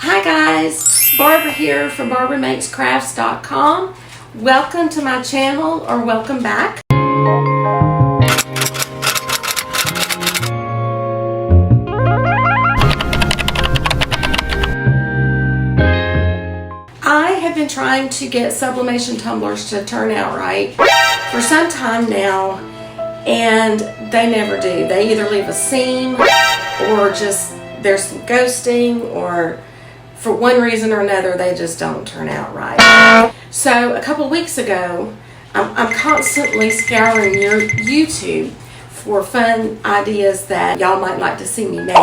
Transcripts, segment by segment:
Hi guys, Barbara here from BarbaraMakesCrafts.com. Welcome to my channel, or welcome back. I have been trying to get sublimation tumblers to turn out right for some time now, and they never do. They either leave a seam, or just there's some ghosting, or for one reason or another they just don't turn out right. So a couple of weeks ago, I'm constantly scouring your YouTube for fun ideas that y'all might like to see me make.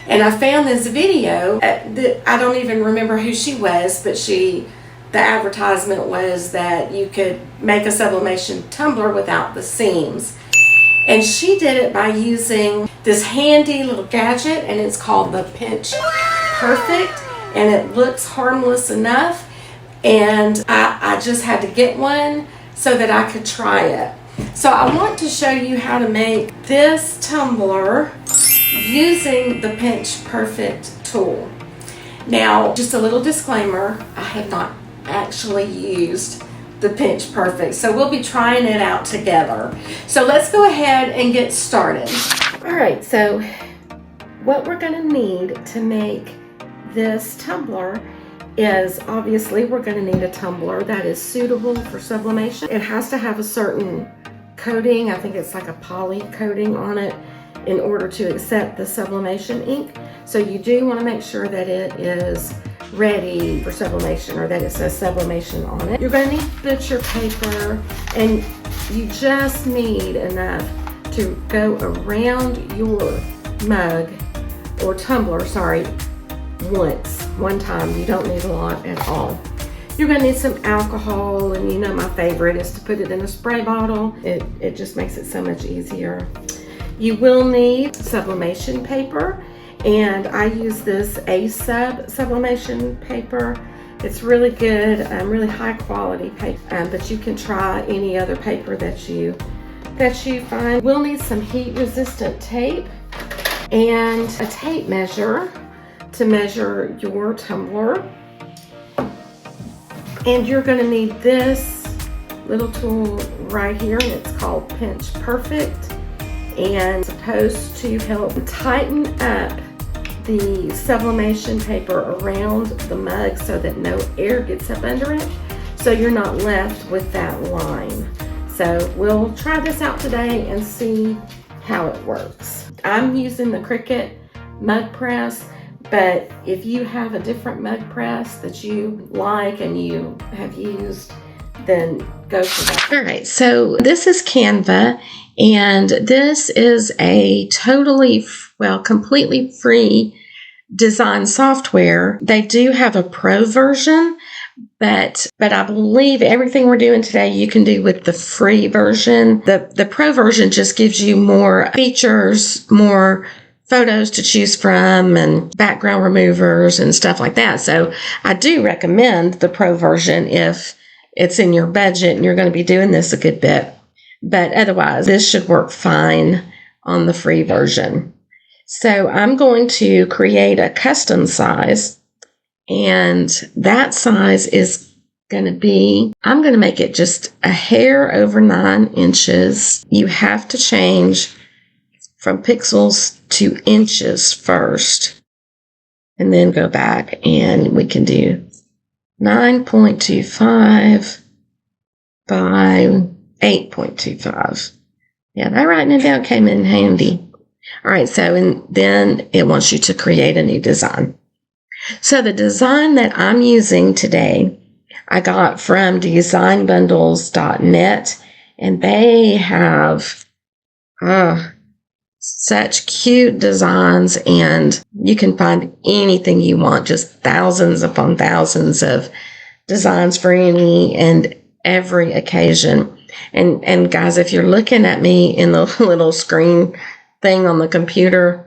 And I found this video that I don't even remember who she was, but the advertisement was that you could make a sublimation tumbler without the seams. And she did it by using this handy little gadget, and it's called the Pinch Perfect, and it looks harmless enough. And I just had to get one so that I could try it. So I want to show you how to make this tumbler using the Pinch Perfect tool. Now, just a little disclaimer, I have not actually used the Pinch Perfect, so we'll be trying it out together. So let's go ahead and get started. All right, so what we're gonna need to make this tumbler is, obviously we're going to need a tumbler that is suitable for sublimation. It has to have a certain coating, I think it's like a poly coating on it, in order to accept the sublimation ink. So you do want to make sure that it is ready for sublimation, or that it says sublimation on it. You're going to need butcher paper, and you just need enough to go around your mug, or tumbler, sorry, one time. You don't need a lot at all. You're going to need some alcohol, and you know my favorite is to put it in a spray bottle. It just makes it so much easier. You will need sublimation paper, and I use this A-Sub sublimation paper. It's really good, really high quality paper, but you can try any other paper that you find. We'll need some heat resistant tape and a tape measure to measure your tumbler. And you're going to need this little tool right here, and it's called Pinch Perfect, and it's supposed to help tighten up the sublimation paper around the mug so that no air gets up under it, so you're not left with that line. So we'll try this out today and see how it works. I'm using the Cricut mug press, but if you have a different mug press that you like and you have used, then go for that. All right, so this is Canva, and this is a completely free design software. They do have a pro version, but I believe everything we're doing today you can do with the free version. The pro version just gives you more features, more photos to choose from, and background removers and stuff like that. So I do recommend the pro version if it's in your budget and you're going to be doing this a good bit. But otherwise, this should work fine on the free version. So I'm going to create a custom size, and that size is going to be, I'm going to make it just a hair over 9 inches. You have to change from pixels to inches first, and then go back, and we can do 9.25 by 8.25. Yeah, that writing it down came in handy. All right, so and then it wants you to create a new design. So the design that I'm using today, I got from designbundles.net, and they have such cute designs, and you can find anything you want, just thousands upon thousands of designs for any and every occasion. And guys, if you're looking at me in the little screen thing on the computer,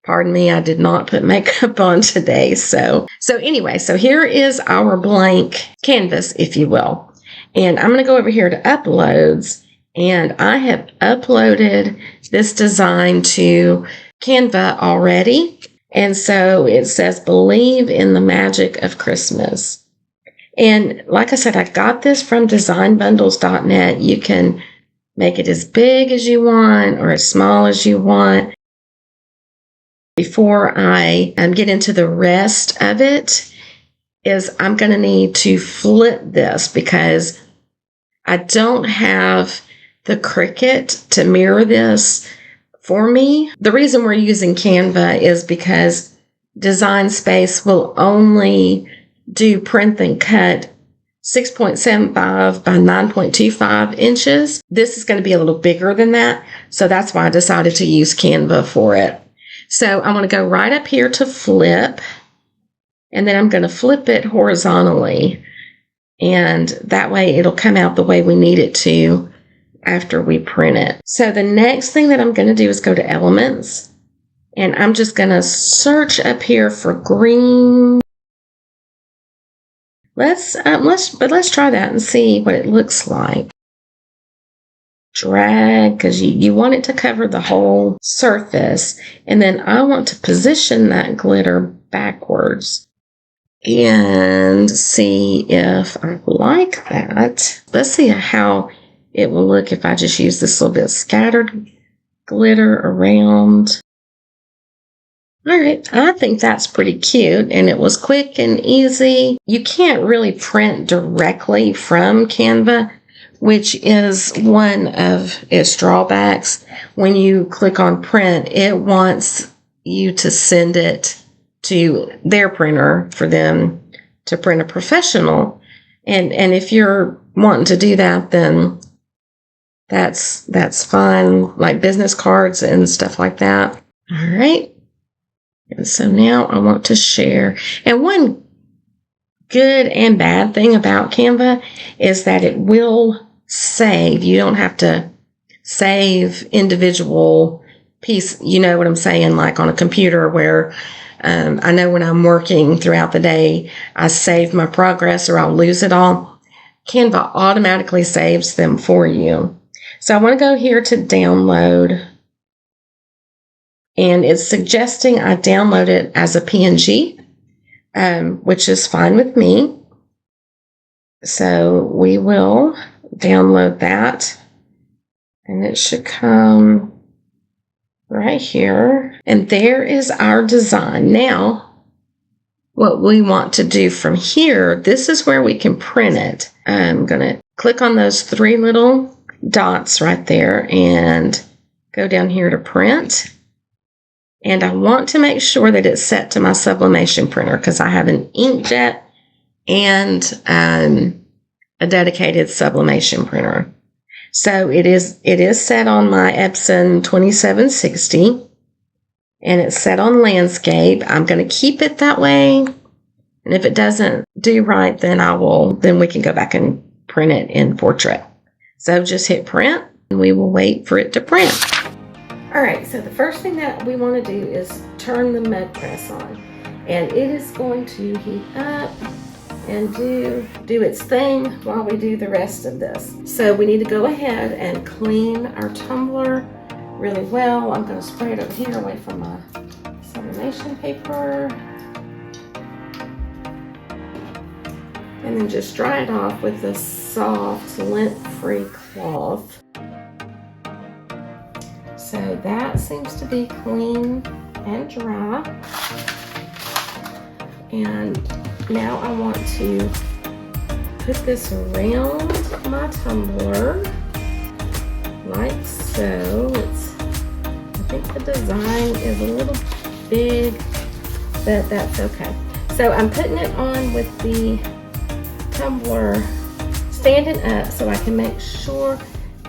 pardon me, I did not put makeup on today. So anyway, so here is our blank canvas, if you will. And I'm going to go over here to uploads, and I have uploaded this design to Canva already. And so it says, believe in the magic of Christmas. And like I said, I got this from designbundles.net. You can make it as big as you want or as small as you want. Before I get into the rest of it, I'm going to need to flip this because I don't have the Cricut to mirror this for me. The reason we're using Canva is because Design Space will only do print and cut 6.75 by 9.25 inches. This is going to be a little bigger than that, so that's why I decided to use Canva for it. So I'm going to go right up here to flip, and then I'm going to flip it horizontally, and that way it'll come out the way we need it to after we print it. So the next thing that I'm going to do is go to Elements, and I'm just going to search up here for green. Let's try that and see what it looks like. Drag, because you want it to cover the whole surface, and then I want to position that glitter backwards and see if I like that. Let's see how it will look if I just use this little bit of scattered glitter around. All right, I think that's pretty cute, and it was quick and easy. You can't really print directly from Canva, which is one of its drawbacks. When you click on print, it wants you to send it to their printer for them to print a professional. And if you're wanting to do that, then that's fine, like business cards and stuff like that. All right. And so now I want to share. And one good and bad thing about Canva is that it will save. You don't have to save individual piece. You know what I'm saying? Like on a computer where I know when I'm working throughout the day, I save my progress or I'll lose it all. Canva automatically saves them for you. So I want to go here to download. And it's suggesting I download it as a PNG, which is fine with me. So we will download that. And it should come right here. And there is our design. Now, what we want to do from here, this is where we can print it. I'm going to click on those three little dots right there and go down here to print. And I want to make sure that it's set to my sublimation printer because I have an inkjet and a dedicated sublimation printer. So it is set on my Epson 2760 and it's set on landscape. I'm going to keep it that way. And if it doesn't do right, then we can go back and print it in portrait. So just hit print and we will wait for it to print. All right, so the first thing that we want to do is turn the mud press on, and it is going to heat up and do its thing while we do the rest of this. So we need to go ahead and clean our tumbler really well. I'm going to spray it over here away from my sublimation paper, and then just dry it off with a soft lint-free cloth. So that seems to be clean and dry. And now I want to put this around my tumbler like so. I think the design is a little big, but that's okay. So I'm putting it on with the tumbler standing up so I can make sure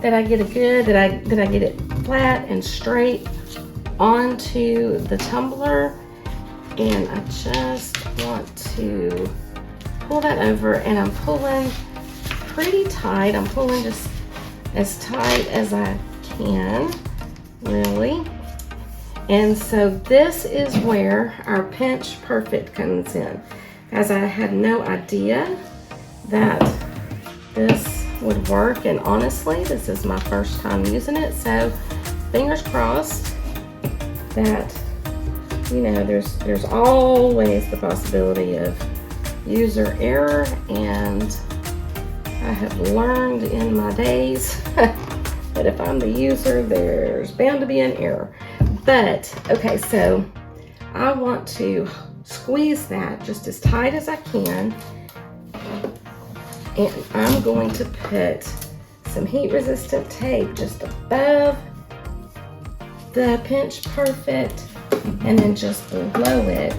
that I get that I get it flat and straight onto the tumbler. And I just want to pull that over, and I'm pulling pretty tight. I'm pulling just as tight as I can, really. And so this is where our pinch perfect comes in, as I had no idea that this would work, and honestly this is my first time using it, so fingers crossed that you know, there's always the possibility of user error, and I have learned in my days that if I'm the user, there's bound to be an error. But, okay, so I want to squeeze that just as tight as I can, and I'm going to put some heat-resistant tape just above the pinch perfect, and then just below it,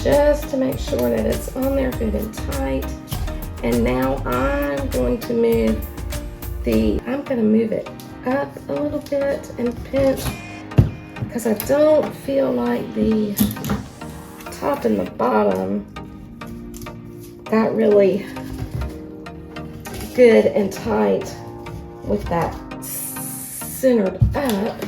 just to make sure that it's on there good and tight. And now I'm going to move it up a little bit and pinch, because I don't feel like the top and the bottom got really good and tight with that centered up.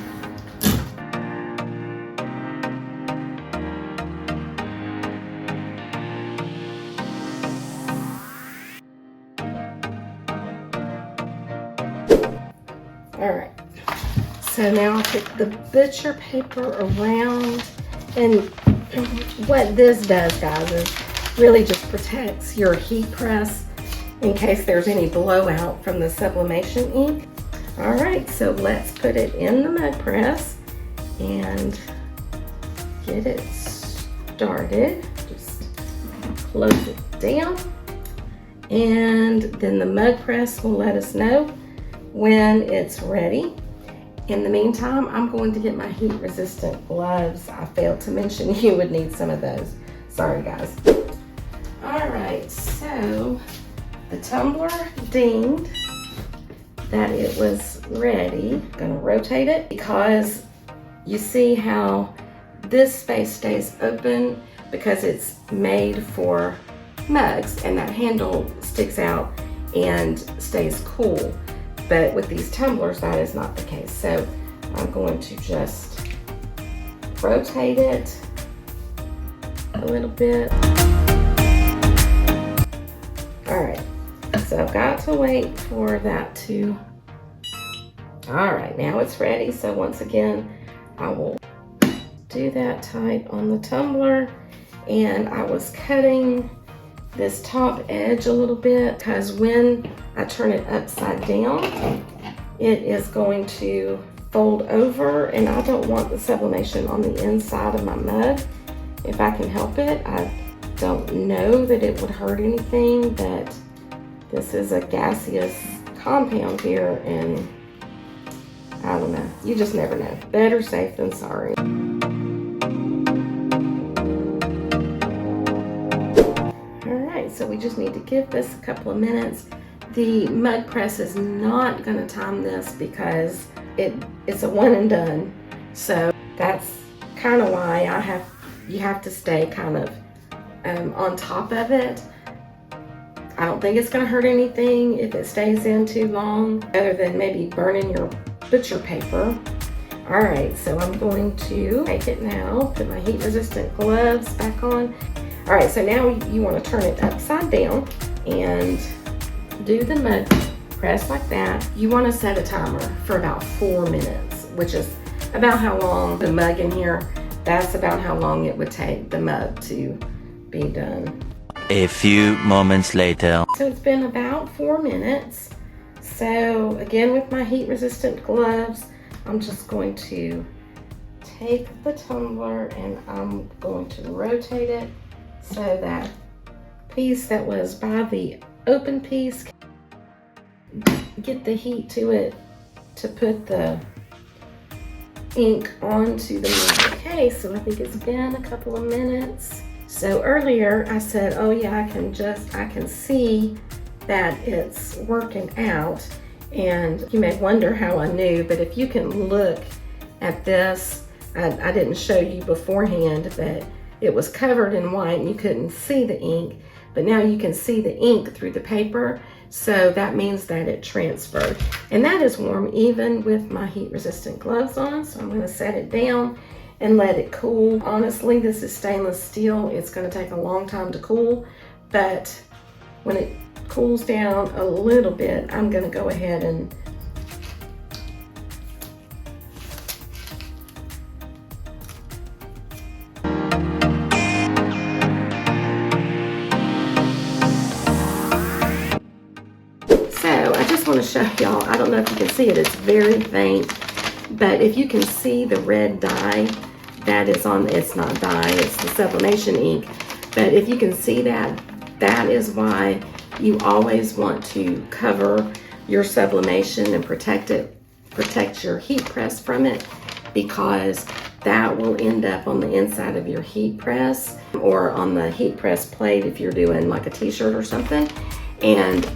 All right, so now I'll put the butcher paper around, and what this does, guys, is really just protects your heat press in case there's any blowout from the sublimation ink. All right, so let's put it in the mug press and get it started. Just close it down, and then the mug press will let us know when it's ready. In the meantime, I'm going to get my heat resistant gloves. I failed to mention you would need some of those. Sorry, guys. All right, so the tumbler dinged that it was ready. I'm gonna rotate it, because you see how this space stays open because it's made for mugs, and that handle sticks out and stays cool. But with these tumblers, that is not the case. So I'm going to just rotate it a little bit. All right, so I've got to wait for that to, all right, now it's ready. So once again, I will do that tight on the tumbler, and I was cutting this top edge a little bit because when I turn it upside down, it is going to fold over, and I don't want the sublimation on the inside of my mug if I can help it. I don't know that it would hurt anything, but this is a gaseous compound here, and I don't know. You just never know. Better safe than sorry. So we just need to give this a couple of minutes. The mug press is not going to time this because it's a one and done. So that's kind of why you have to stay kind of on top of it. I don't think it's going to hurt anything if it stays in too long, other than maybe burning your butcher paper. All right, so I'm going to take it now, put my heat resistant gloves back on. All right, so now you want to turn it upside down and do the mug press like that. You want to set a timer for about 4 minutes, which is about how long the mug in here, that's about how long it would take the mug to be done. A few moments later. So it's been about 4 minutes. So again, with my heat resistant gloves, I'm just going to take the tumbler and I'm going to rotate it so that piece that was by the open piece, get the heat to it to put the ink onto the mug. Okay, so I think it's been a couple of minutes. So earlier I said, oh yeah, I can see that it's working out, and you may wonder how I knew, but if you can look at this, I didn't show you beforehand, but it was covered in white and you couldn't see the ink, but now you can see the ink through the paper. So that means that it transferred, and that is warm even with my heat resistant gloves on. So I'm going to set it down and let it cool. Honestly, this is stainless steel. It's going to take a long time to cool, but when it cools down a little bit, I'm going to go ahead and want to show y'all. I don't know if you can see it. It's very faint. But if you can see the red dye that is on, it's not dye, it's the sublimation ink. But if you can see that, that is why you always want to cover your sublimation and protect your heat press from it, because that will end up on the inside of your heat press or on the heat press plate if you're doing like a t-shirt or something, and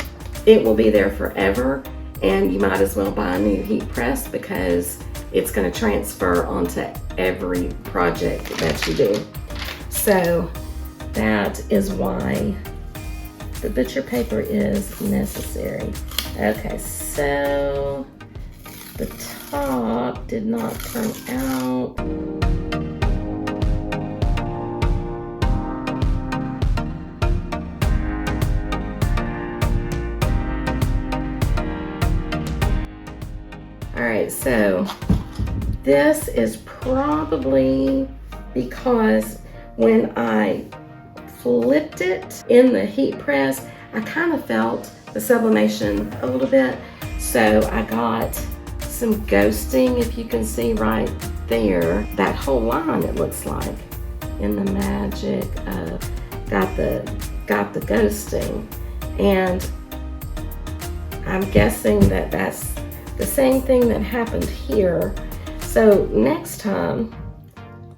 it will be there forever. And you might as well buy a new heat press, because it's going to transfer onto every project that you do. So that is why the butcher paper is necessary. Okay, so the top did not turn out. All right, so this is probably because when I flipped it in the heat press, I kind of felt the sublimation a little bit. So I got some ghosting, if you can see right there, that whole line, it looks like, in the magic of got the ghosting. And I'm guessing that that's the same thing that happened here. So next time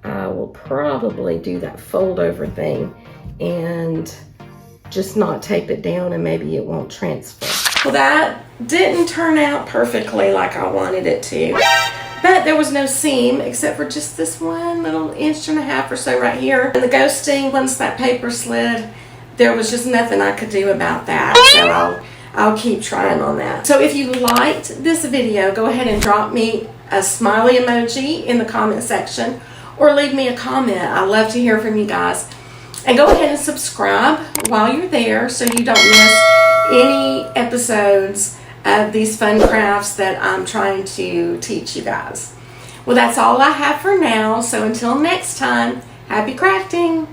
I will probably do that fold over thing and just not tape it down, and maybe it won't transfer. Well, that didn't turn out perfectly like I wanted it to, but there was no seam except for just this one little 1.5 inches or so right here. And the ghosting, once that paper slid, there was just nothing I could do about that. So I'll keep trying on that. So if you liked this video, go ahead and drop me a smiley emoji in the comment section, or leave me a comment. I love to hear from you guys. And go ahead and subscribe while you're there so you don't miss any episodes of these fun crafts that I'm trying to teach you guys. Well, that's all I have for now. So until next time, happy crafting.